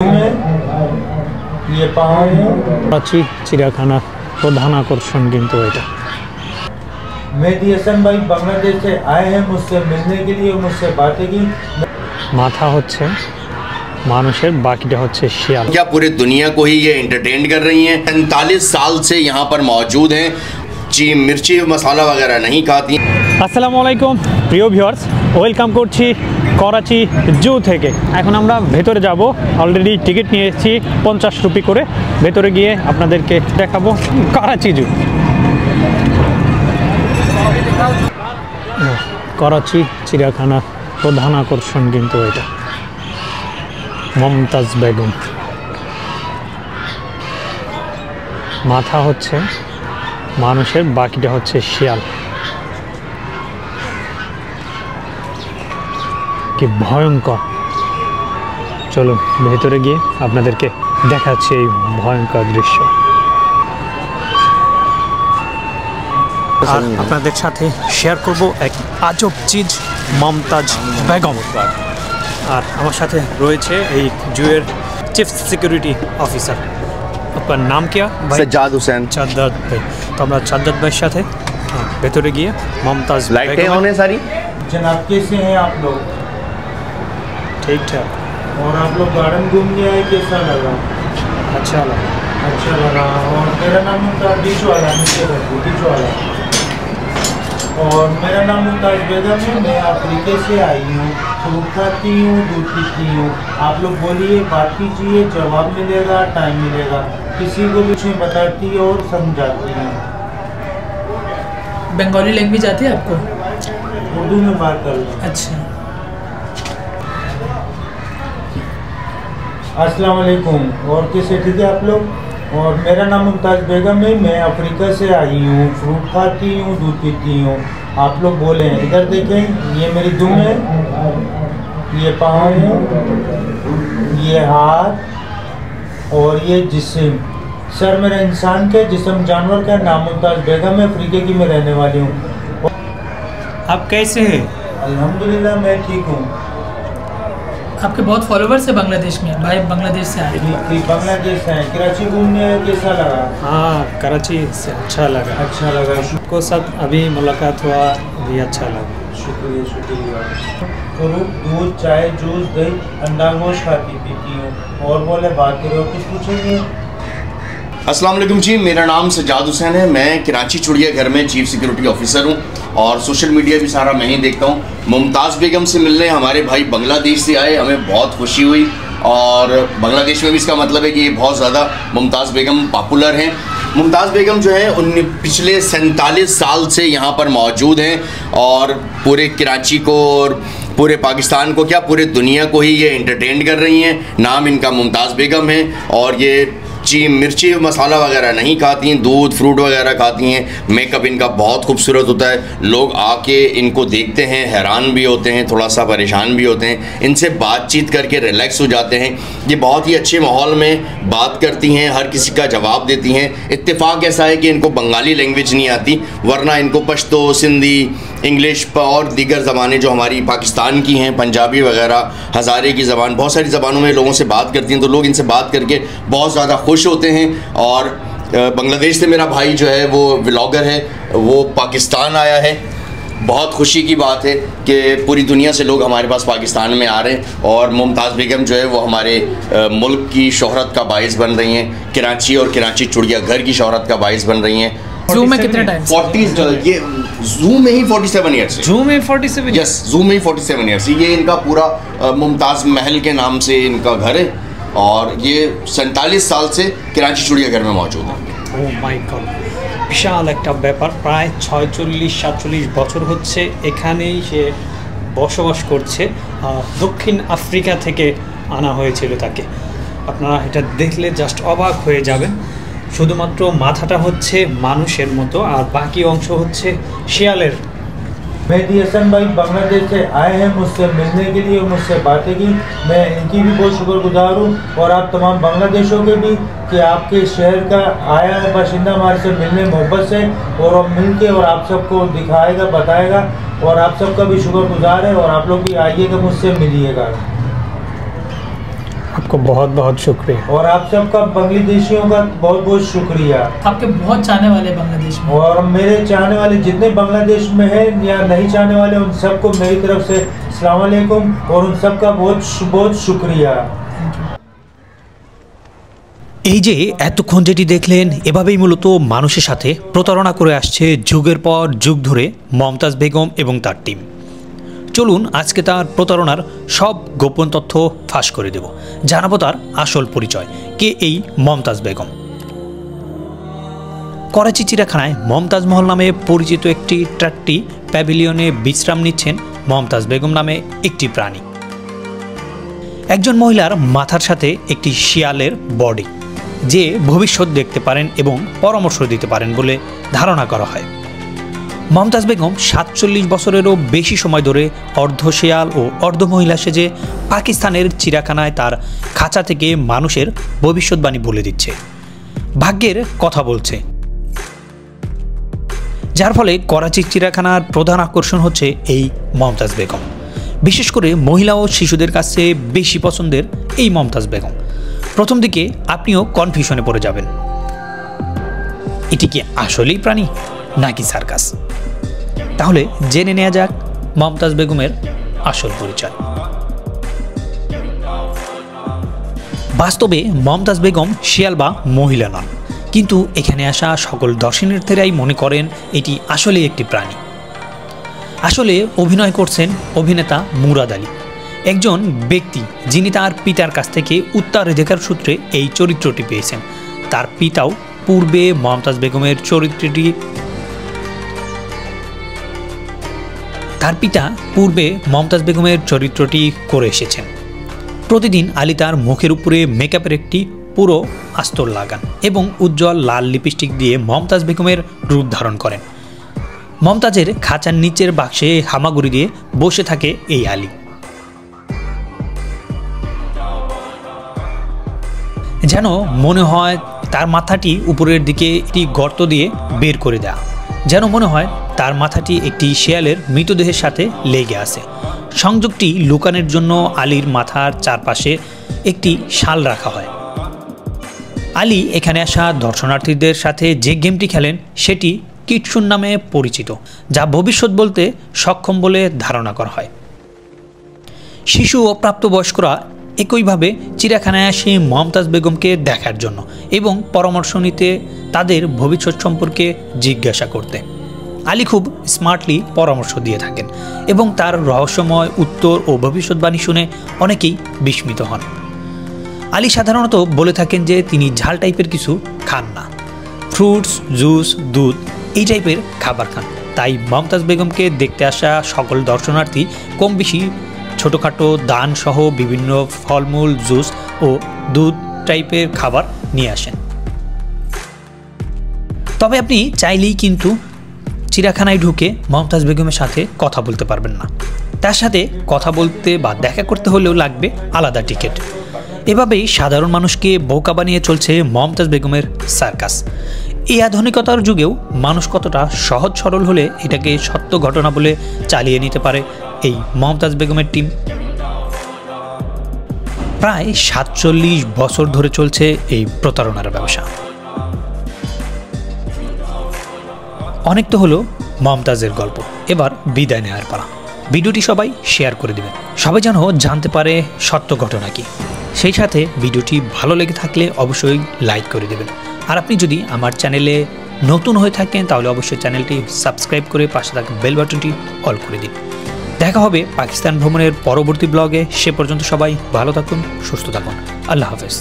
ये कराची चिड़ियाखाना प्रधान आकर्षण किन्तु एटा मेहदी हसन भाई बांग्लादेश से आए हैं मुझसे मिलने के लिए, मुझसे बातें की। माथा होच्छे मानुषेर बाकीटा होच्छे शियाल। क्या पूरे दुनिया को ही ये एंटरटेन कर रही हैं। 45 साल से यहाँ पर मौजूद हैं, मिर्ची मसाला वगैरह नहीं खाती। আসসালামু আলাইকুম প্রিয় ভিউয়ার্স, ওয়েলকাম করছি করাচি জু থেকে। এখন আমরা ভেতরে যাব, অলরেডি টিকিট নিয়ে এসেছি 50 রুপি করে। ভেতরে গিয়ে আপনাদেরকে দেখাবো করাচি জু। করাচি চিড়িয়াখানার প্রধান আকর্ষণ কিন্তু এটা মমতাজ বেগম। মাথা হচ্ছে মানুষের, বাকিটা হচ্ছে শিয়াল। কি ভয়ঙ্কর! চলুন ভেতরে গিয়ে আপনাদেরকে দেখাচ্ছি এই ভয়ঙ্কর দৃশ্য। আর আপনাদের সাথে শেয়ার করব এক আজব চিজ, মমতাজ বেগম। আর আমার সাথে রয়েছে এই জুয়ের চিফ সিকিউরিটি অফিসার। আপনার নাম क्या? सज्जाद हुसैन। सज्जाद भाई। तो আমরা सज्जाद भाইয়ের সাথে ভেতরে গিয়ে মমতাজ लाइटें ऑन है सारी। जनाब कैसे हैं आप लोग? ठीक ठाक। और आप लोग गार्डन घूम के आए, कैसा लगा? अच्छा लगा। अच्छा लगा। और मेरा नाम मुमताज बीच वाला, बीच वाला। और मेरा नाम मुमताज बेगम है, मैं अफ्रीका से आई हूँ। फ्रूट खाती हूँ, दूध पीती हूँ। आप लोग बोलिए, बात कीजिए, जवाब मिलेगा, टाइम मिलेगा। किसी को भी कुछ बताती और समझाती हैं। बंगाली लैंग्वेज आती है आपको? उर्दू में बात कर लो। अच्छा। अस्सलाम वालेकुम। और कैसे, ठीक है आप लोग? और मेरा नाम मुमताज़ बेगम है, मैं अफ्रीका से आई हूँ। फ्रूट खाती हूँ, दूध पीती हूँ। आप लोग बोले, इधर देखें, ये मेरी दुम है, ये पाँव, ये हाथ और ये जिस्म। सर मेरा इंसान का, जिस्म जानवर का। नाम मुमताज़ बेगम है, अफ्रीका की मैं रहने वाली हूँ। आप कैसे हैं? अल्हम्दुलिल्लाह मैं ठीक हूँ। आपके बहुत फॉलोवर्स है बांग्लादेश में, भाई बांग्लादेश से आए हैं। बांग्लादेश से हैं, कराची घूमने आए, कैसा लगा? हाँ, कराची से अच्छा लगा। अच्छा लगा। आपको साथ अभी मुलाकात हुआ, अभी अच्छा लगा। शुक्रिया शुक्रिया। फ्रूट, दूध, चाय, जूस, दही, अंडा, गोश्त खाती पीती हूँ। और बोले बात करो, कुछ पूछेंगे? अस्सलाम वालेकुम जी, मेरा नाम सज्जाद हुसैन है। मैं कराची चिड़ियाघर में चीफ सिक्योरिटी ऑफिसर हूँ और सोशल मीडिया भी सारा मैं ही देखता हूँ। मुमताज़ बेगम से मिलने हमारे भाई बांग्लादेश से आए, हमें बहुत खुशी हुई। और बांग्लादेश में भी इसका मतलब है कि ये बहुत ज़्यादा मुमताज़ बेगम पॉपुलर हैं। मुमताज़ बेगम जो है पिछले 47 साल से यहाँ पर मौजूद हैं और पूरे कराची को और पूरे पाकिस्तान को, क्या पूरे दुनिया को ही ये एंटरटेन कर रही हैं। नाम इनका मुमताज़ बेगम है और ये मिर्ची मसाला वगैरह नहीं खाती हैं, दूध फ्रूट वगैरह खाती हैं। मेकअप इनका बहुत खूबसूरत होता है, लोग आके इनको देखते हैं, हैरान भी होते हैं, थोड़ा सा परेशान भी होते हैं। इनसे बातचीत करके रिलैक्स हो जाते हैं। ये बहुत ही अच्छे माहौल में बात करती हैं, हर किसी का जवाब देती हैं। इत्तेफाक ऐसा है कि इनको बंगाली लैंग्वेज नहीं आती, वरना इनको पश्तो, सिंधी, इंग्लिश और दीगर ज़बानें जो हमारी पाकिस्तान की हैं, पंजाबी वगैरह, हज़ारे की ज़बान, बहुत सारी ज़बानों में लोगों से बात करती हैं। तो लोग इनसे बात करके बहुत ज़्यादा खुश होते हैं। और बांग्लादेश से मेरा भाई जो है वो व्लॉगर है, वो पाकिस्तान आया है। बहुत खुशी की बात है कि पूरी दुनिया से लोग हमारे पास पाकिस्तान में आ रहे हैं और मुमताज़ बेगम जो है वो हमारे मुल्क की शोहरत का बाइस बन रही हैं। कराची और कराची चिड़ियाघर की शोहरत का बाइस बन रही हैं। जूम में कितने टाइम? 40, ये जूम में ही 47 ईयर्स से। जूम में 47? यस, जूम में ही 47 ईयर्स। ये इनका पूरा मुमताज़ महल के नाम से इनका घर है और ये 47 साल से कराची चिड़ियाघर में मौजूद है। ও মাই গড, বিশাল একটা ব্যাপার। প্রায় 46-47 বছর হচ্ছে এখানেই সে বসবাস করছে। দক্ষিণ আফ্রিকা থেকে আনা হয়েছিল তাকে। আপনারা এটা দেখলে জাস্ট অবাক হয়ে যাবেন। শুধুমাত্র মাথাটা হচ্ছে মানুষের মতো আর বাকি অংশ হচ্ছে শিয়ালের। मेहदी हसन भाई बांग्लादेश से आए हैं मुझसे मिलने के लिए, मुझसे बातें की। मैं इनकी भी बहुत शुक्रगुजार हूँ और आप तमाम बांग्लादेशों के भी कि आपके शहर का आया है बाशिंदा हमारे से मिलने मोहब्बत से, और हम मिल के और आप सबको दिखाएगा, बताएगा। और आप सबका भी शुक्रगुजार है और आप लोग भी आइएगा, मुझसे मिलिएगा। आपको बहुत बहुत शुक्रिया। और आप सबका बांग्लादेशियों का बहुत बहुत शुक्रिया। आपके बहुत चाहने वाले हैं बांग्लादेश में, और मेरे चाहने वाले जितने बांग्लादेश में हैं या नहीं चाहने वाले उन सबको मेरी तरफ से अस्सलाम वालेकुम और उन सबका बहुत बहुत शुक्रिया। এই যে এতক্ষণ যেটি দেখলেন, এভাবেই মূলত মানুষের সাথে প্রতারণা করে আসছে যুগের পর যুগ ধরে মমতাজ বেগম এবং তার টিম। চলুন আজকে তার প্রতারণার সব গোপন তথ্য ফাঁস করে দেব, জানাবো তার আসল পরিচয়, কে এই মমতাজ বেগম। করাচি চিড়িয়াখানায় মমতাজ মহল নামে পরিচিত একটি ট্রাকটি প্যাভিলিয়নে বিশ্রাম নিচ্ছেন মমতাজ বেগম নামে একটি প্রাণী। একজন মহিলার মাথার সাথে একটি শিয়ালের বডি, যে ভবিষ্যৎ দেখতে পারেন এবং পরামর্শ দিতে পারেন বলে ধারণা করা হয়। মমতাজ বেগম ৪৭ বছরেরও বেশি সময় ধরে অর্ধ শিয়াল ও অর্ধ মহিলা সেজে পাকিস্তানের চিড়িয়াখানায় তার খাঁচা থেকে মানুষের ভবিষ্যৎবাণী বলে দিচ্ছে, ভাগ্যের কথা বলছে, যার ফলে করাচি চিড়িয়াখানার প্রধান আকর্ষণ হচ্ছে এই মমতাজ বেগম। বিশেষ করে মহিলা ও শিশুদের কাছে বেশি পছন্দের এই মমতাজ বেগম। প্রথম দিকে আপনিও কনফিউশনে পড়ে যাবেন, এটি কি আসলেই প্রাণী নাকি সার্কাস? তাহলে জেনে নেওয়া যাক মমতাজ বেগমের আসল পরিচয়। বাস্তবে মমতাজ বেগম শিয়াল বা মহিলা নন, কিন্তু এখানে আসা সকল দর্শনার্থীরাই মনে করেন এটি আসলে একটি প্রাণী। আসলে অভিনয় করছেন অভিনেতা মুরাদ আলী, একজন ব্যক্তি যিনি তার পিতার কাছ থেকে উত্তরাধিকার সূত্রে এই চরিত্রটি পেয়েছেন। তার পিতাও পূর্বে মমতাজ বেগমের চরিত্রটি করে এসেছেন। প্রতিদিন আলী তার মুখের উপরে মেকআপের একটি পুরো আস্তর লাগান এবং উজ্জ্বল লাল লিপস্টিক দিয়ে মমতাজ বেগমের রূপ ধারণ করেন। মমতাজের খাঁচার নিচের বাক্সে হামাগুড়ি দিয়ে বসে থাকে এই আলী। যেন মনে হয় তার মাথাটি উপরের দিকে একটি গর্ত দিয়ে বের করে দেয়া, যেন মনে হয় তার মাথাটি একটি শিয়ালের মৃতদেহের সাথে লেগে আছে। সংযোগটি লুকানোর জন্য আলীর মাথার চারপাশে একটি শাল রাখা হয়। আলী এখানে আসা দর্শনার্থীদের সাথে যে গেমটি খেলেন সেটি কিটসুন নামে পরিচিত, যা ভবিষ্যৎ বলতে সক্ষম বলে ধারণা করা হয়। শিশু ও প্রাপ্তবয়স্করা একইভাবে চিড়িয়াখানায় আসে মমতাজ বেগমকে দেখার জন্য এবং পরামর্শ নিতে, তাদের ভবিষ্যৎ সম্পর্কে জিজ্ঞাসা করতে। আলী খুব স্মার্টলি পরামর্শ দিয়ে থাকেন এবং তার রহস্যময় উত্তর ও ভবিষ্যৎবাণী শুনে অনেকেই বিস্মিত হন। আলী সাধারণত বলে থাকেন যে তিনি ঝাল টাইপের কিছু খান না, ফ্রুটস, জুস, দুধ এই টাইপের খাবার খান। তাই মমতাজ বেগমকে দেখতে আসা সকল দর্শনার্থী কম বেশি ছোটোখাটো দান সহ বিভিন্ন ফলমূল, জুস ও দুধ টাইপের খাবার নিয়ে আসেন। তবে আপনি চাইলেই কিন্তু চিড়িয়াখানায় ঢুকে মমতাজ বেগমের সাথে কথা বলতে পারবেন না। তার সাথে কথা বলতে বা দেখা করতে হলেও লাগবে আলাদা টিকিট। এভাবেই সাধারণ মানুষকে বোকা বানিয়ে চলছে মমতাজ বেগমের সার্কাস। এই আধুনিকতার যুগেও মানুষ কতটা সহজ সরল হলে এটাকে সত্য ঘটনা বলে চালিয়ে নিতে পারে এই মমতাজ বেগমের টিম। প্রায় ৪৭ বছর ধরে চলছে এই প্রতারণার ব্যবসা। অনেক তো হলো মমতাজের গল্প, এবার বিদায় নেওয়ার পালা। ভিডিওটি সবাই শেয়ার করে দেবেন, সবাই যেন জানতে পারে সত্য ঘটনা কি। সেই সাথে ভিডিওটি ভালো লেগে থাকলে অবশ্যই লাইক করে দেবেন। আর আপনি যদি আমার চ্যানেলে নতুন হয়ে থাকেন তাহলে অবশ্যই চ্যানেলটি সাবস্ক্রাইব করে পাশে থাকা বেল বাটনটি অল করে দিন। দেখা হবে পাকিস্তান ভ্রমণের পরবর্তী ব্লগে। সে পর্যন্ত সবাই ভালো থাকুন, সুস্থ থাকুন। আল্লাহ হাফেজ।